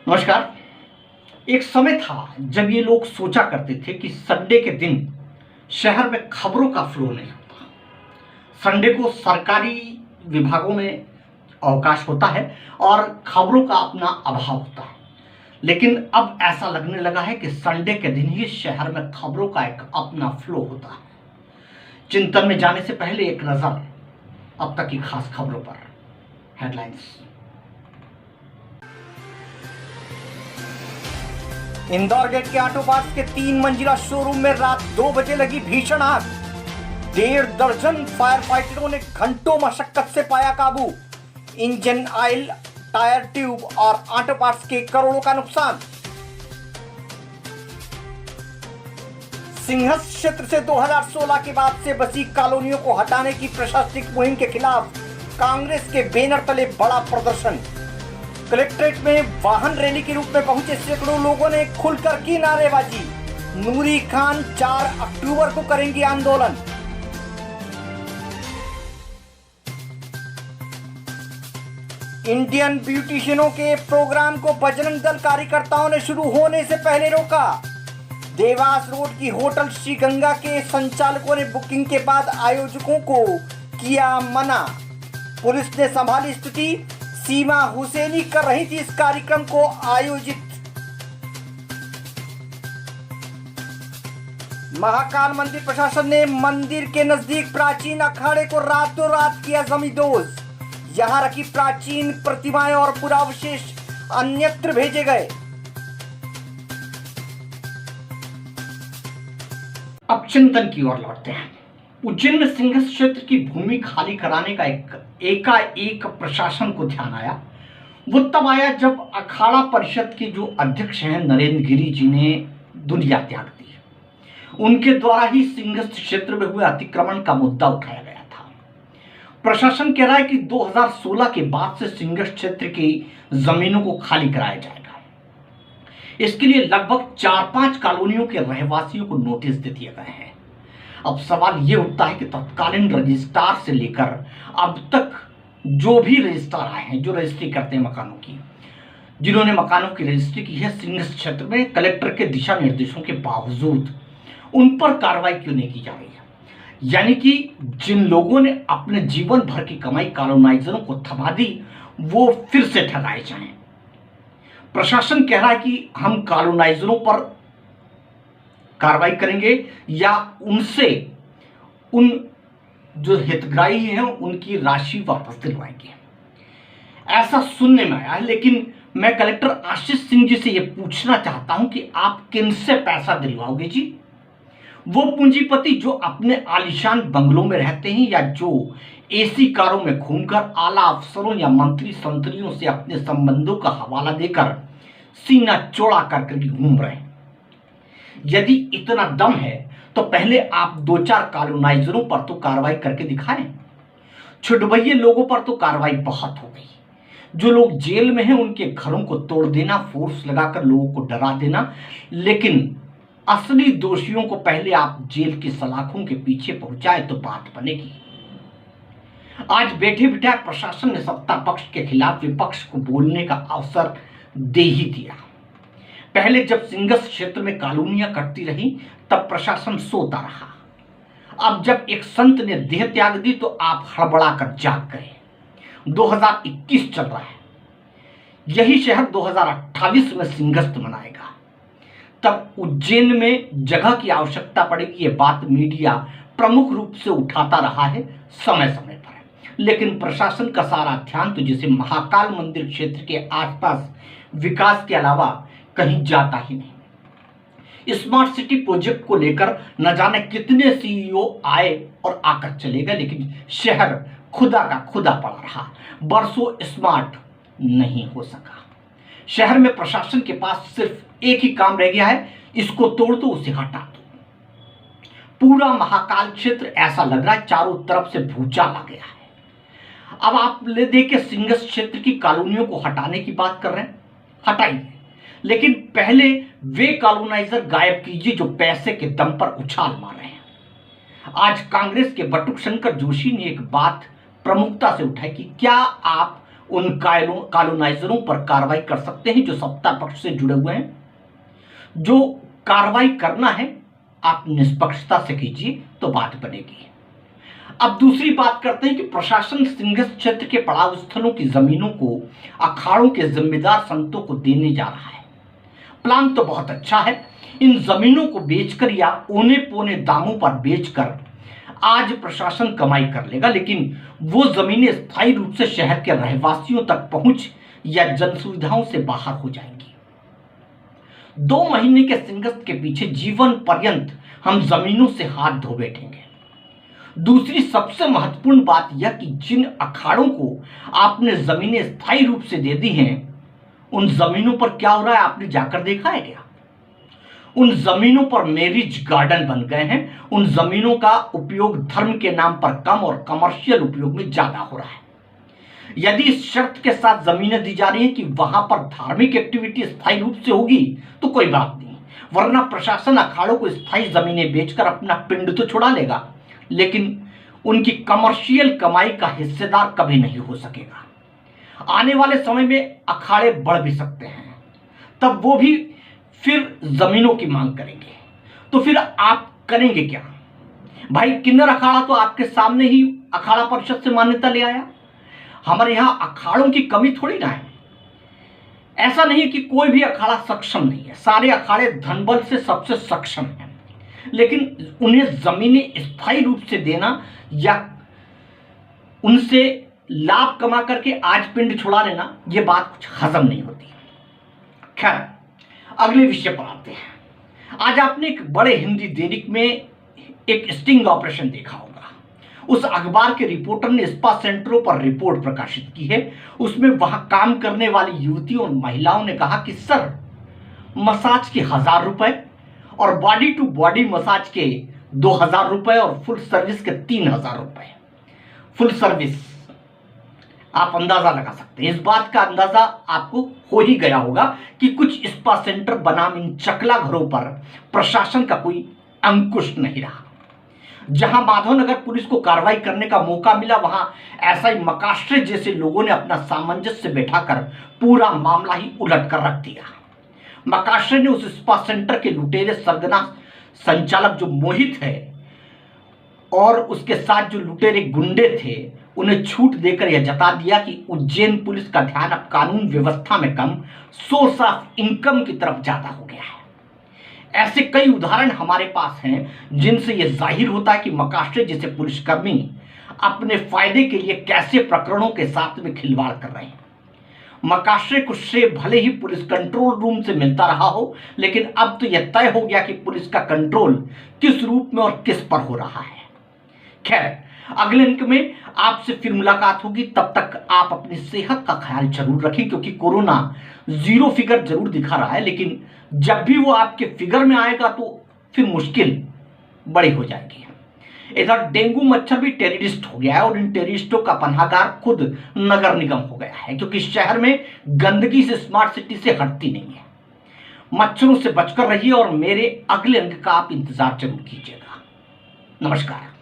नमस्कार। एक समय था जब ये लोग सोचा करते थे कि संडे के दिन शहर में खबरों का फ्लो नहीं होता। संडे को सरकारी विभागों में अवकाश होता है और खबरों का अपना अभाव होता है। लेकिन अब ऐसा लगने लगा है कि संडे के दिन ही शहर में खबरों का एक अपना फ्लो होता है। चिंतन में जाने से पहले एक नजर अब तक की खास खबरों पर। हेडलाइंस। इंदौर गेट के ऑटो पार्ट्स के 3 मंजिला शोरूम में रात 2 बजे लगी भीषण आग। 1.5 दर्जन फायर फाइटरों ने घंटों मशक्कत से पाया काबू। इंजन ऑयल, टायर ट्यूब और ऑटो पार्ट्स के करोड़ों का नुकसान। सिंहस्थ क्षेत्र से 2016 के बाद से बसी कॉलोनियों को हटाने की प्रशासनिक मुहिम के खिलाफ कांग्रेस के बैनर तले बड़ा प्रदर्शन। कलेक्ट्रेट में वाहन रैली के रूप में पहुंचे सैकड़ों लोगों ने खुलकर की नारेबाजी। नूरी खान 4 अक्टूबर को करेंगे आंदोलन। इंडियन ब्यूटिशियनों के प्रोग्राम को बजरंग दल कार्यकर्ताओं ने शुरू होने से पहले रोका। देवास रोड की होटल श्री गंगा के संचालकों ने बुकिंग के बाद आयोजकों को किया मना। पुलिस ने संभाली स्थिति। सीमा हुसैनी कर रही थी इस कार्यक्रम को आयोजित। महाकाल मंदिर प्रशासन ने मंदिर के नजदीक प्राचीन अखाड़े को रातों रात किया जमींदोज। यहां रखी प्राचीन प्रतिमाएं और पुरावशेष अन्यत्र भेजे गए। अब चिंतन की ओर लौटते हैं। उज्जैन में सिंहस्थ क्षेत्र की भूमि खाली कराने का एकाएक प्रशासन को ध्यान आया। वो तब आया जब अखाड़ा परिषद के जो अध्यक्ष हैं नरेंद्र गिरी जी ने दुनिया त्याग दी। उनके द्वारा ही सिंहस्थ क्षेत्र में हुए अतिक्रमण का मुद्दा उठाया गया था। प्रशासन कह रहा है कि 2016 के बाद से सिंहस्थ क्षेत्र की जमीनों को खाली कराया जाएगा। इसके लिए लगभग 4-5 कॉलोनियों के रहवासियों को नोटिस दे दिए गए हैं। अब सवाल यह उठता है कि तत्कालीन रजिस्ट्रार से लेकर अब तक जो भी रजिस्ट्रार आए हैं, जो रजिस्ट्री करते हैं मकानों की, जिन्होंने मकानों की रजिस्ट्री की है सिंहस्थ क्षेत्र में, कलेक्टर के दिशा निर्देशों के बावजूद उन पर कार्रवाई क्यों नहीं की जा रही है। यानी कि जिन लोगों ने अपने जीवन भर की कमाई कॉलोनाइजरों को थमा दी, वो फिर से ठगाए जाएं। प्रशासन कह रहा है कि हम कॉलोनाइजरों पर कार्रवाई करेंगे या उनसे उन जो हितग्राही हैं उनकी राशि वापस दिलवाएंगे। ऐसा सुनने में आया है। लेकिन मैं कलेक्टर आशीष सिंह जी से यह पूछना चाहता हूं कि आप किनसे पैसा दिलवाओगे जी? वो पूंजीपति जो अपने आलीशान बंगलों में रहते हैं या जो एसी कारों में घूमकर आला अफसरों या मंत्री संतरियों से अपने संबंधों का हवाला देकर सीना चौड़ा करके घूम रहे हैं? यदि इतना दम है तो पहले आप 2-4 कॉलोनाइजरों पर तो कार्रवाई करके दिखाएं। छुटभइये लोगों पर तो कार्रवाई बहुत हो गई। जो लोग जेल में हैं उनके घरों को तोड़ देना, फोर्स लगाकर लोगों को डरा देना, लेकिन असली दोषियों को पहले आप जेल की सलाखों के पीछे पहुंचाए तो बात बनेगी। आज बैठे बिठाए प्रशासन ने सत्ता पक्ष के खिलाफ विपक्ष को बोलने का अवसर दे ही दिया। पहले जब सिंहस्थ क्षेत्र में कॉलोनियां कटती रही तब प्रशासन सोता रहा। अब जब एक संत ने देह त्याग दी तो आप हड़बड़ाकर जाग गए। 2021 चल रहा है। यही शहर 2028 में सिंहस्थ मनाएगा। तब उज्जैन में जगह की आवश्यकता पड़ेगी। ये बात मीडिया प्रमुख रूप से उठाता रहा है समय समय पर। लेकिन प्रशासन का सारा ध्यान तो जैसे महाकाल मंदिर क्षेत्र के आसपास विकास के अलावा कहीं जाता ही नहीं। स्मार्ट सिटी प्रोजेक्ट को लेकर न जाने कितने सीईओ आए और आकर चले गए, लेकिन शहर खुदा का खुदा पड़ा रहा। बरसों स्मार्ट नहीं हो सका। शहर में प्रशासन के पास सिर्फ एक ही काम रह गया है, इसको तोड़ दो, उसे हटा दो। पूरा महाकाल क्षेत्र ऐसा लग रहा है चारों तरफ से भूचाल आ गया है। अब आप ले देके सिंहस्थ क्षेत्र की कॉलोनियों को हटाने की बात कर रहे हैं, हटाइए, लेकिन पहले वे कॉलोनाइजर गायब कीजिए जो पैसे के दम पर उछाल मार रहे हैं। आज कांग्रेस के बटुक शंकर जोशी ने एक बात प्रमुखता से उठाई कि क्या आप उन कॉलोनाइजरों पर कार्रवाई कर सकते हैं जो सत्ता पक्ष से जुड़े हुए हैं। जो कार्रवाई करना है आप निष्पक्षता से कीजिए तो बात बनेगी। अब दूसरी बात करते हैं कि प्रशासन सिंघस क्षेत्र के पड़ाव स्थलों की जमीनों को अखाड़ों के जिम्मेदार संतों को देने जा रहा है। प्लान तो बहुत अच्छा है। इन जमीनों को बेचकर या औने पौने दामों पर बेचकर आज प्रशासन कमाई कर लेगा, लेकिन वो जमीनें स्थायी रूप से शहर के रहवासियों तक पहुंच या जन सुविधाओं से बाहर हो जाएंगी। 2 महीने के सिंघस के पीछे जीवन पर्यंत हम जमीनों से हाथ धो बैठेंगे। दूसरी सबसे महत्वपूर्ण बात यह कि जिन अखाड़ों को आपने जमीनें स्थायी रूप से दे दी हैं, उन जमीनों पर क्या हो रहा है आपने जाकर देखा है क्या? उन जमीनों पर मैरिज गार्डन बन गए हैं। उन जमीनों का उपयोग धर्म के नाम पर कम और कमर्शियल उपयोग में ज्यादा हो रहा है। यदि इस शर्त के साथ जमीनें दी जा रही हैं कि वहां पर धार्मिक एक्टिविटी स्थायी रूप से होगी तो कोई बात नहीं, वरना प्रशासन अखाड़ों को स्थायी जमीनें बेचकर अपना पिंड तो छुड़ा लेगा, लेकिन उनकी कमर्शियल कमाई का हिस्सेदार कभी नहीं हो सकेगा। आने वाले समय में अखाड़े बढ़ भी सकते हैं, तब वो भी फिर जमीनों की मांग करेंगे। तो फिर आप करेंगे क्या? भाई किन्नर अखाड़ा तो आपके सामने ही अखाड़ा परिषद से मान्यता ले आया। हमारे यहां अखाड़ों की कमी थोड़ी ना है। ऐसा नहीं है कि कोई भी अखाड़ा सक्षम नहीं है, सारे अखाड़े धनबल से सबसे सक्षम हैं, लेकिन उन्हें जमीनें स्थायी रूप से देना या उनसे लाभ कमा करके आज पिंड छुड़ा लेना, यह बात कुछ हजम नहीं होती। खैर, अगले विषय पर आते हैं। आज आपने एक बड़े हिंदी दैनिक में एक स्टिंग ऑपरेशन देखा होगा। उस अखबार के रिपोर्टर ने स्पा सेंटरों पर रिपोर्ट प्रकाशित की है। उसमें वहां काम करने वाली युवतियों और महिलाओं ने कहा कि सर, मसाज के 1000 रुपए और बॉडी टू बॉडी मसाज के 2000 रुपए और फुल सर्विस के 3000 रुपए। फुल सर्विस आप अंदाजा लगा सकते हैं। इस बात का अंदाजा आपको हो ही गया होगा कि कुछ स्पा सेंटर बनाम इन चकला घरों पर प्रशासन का कोई अंकुश नहीं रहा। जहां माधवनगर पुलिस को कार्रवाई करने का मौका मिला, वहां ऐसा ही मकाश्रे जैसे लोगों ने अपना सामंजस्य बैठाकर पूरा मामला ही उलट कर रख दिया। मकाश्रे ने उस स्पा सेंटर के लुटेरे सरगना संचालक जो मोहित है और उसके साथ जो लुटेरे गुंडे थे, उन्हें छूट देकर यह जता दिया कि उज्जैन पुलिस का ध्यान अब कानून व्यवस्था में कम सोर्स ऑफ इनकम की तरफ ज्यादा हो गया है। ऐसे कई उदाहरण हमारे पास हैं जिनसे यह जाहिर होता है कि मकाश्रे जैसे पुलिसकर्मी अपने फायदे के लिए कैसे प्रकरणों के साथ में खिलवाड़ कर रहे हैं। मकाश्रे को श्रेय भले ही पुलिस कंट्रोल रूम से मिलता रहा हो, लेकिन अब तो यह तय हो गया कि पुलिस का कंट्रोल किस रूप में और किस पर हो रहा है। खैर, अगले अंक में आपसे फिर मुलाकात होगी। तब तक आप अपनी सेहत का ख्याल जरूर रखें, क्योंकि कोरोना 0 फिगर जरूर दिखा रहा है, लेकिन जब भी वो आपके फिगर में आएगा तो फिर मुश्किल बड़ी हो जाएगी। इधर डेंगू मच्छर भी टेररिस्ट हो गया है और इन टेररिस्टों का पनाहगार खुद नगर निगम हो गया है, क्योंकि शहर में गंदगी से स्मार्ट सिटी से हटती नहीं है। मच्छरों से बचकर रहिए और मेरे अगले अंक का आप इंतजार जरूर कीजिएगा। नमस्कार।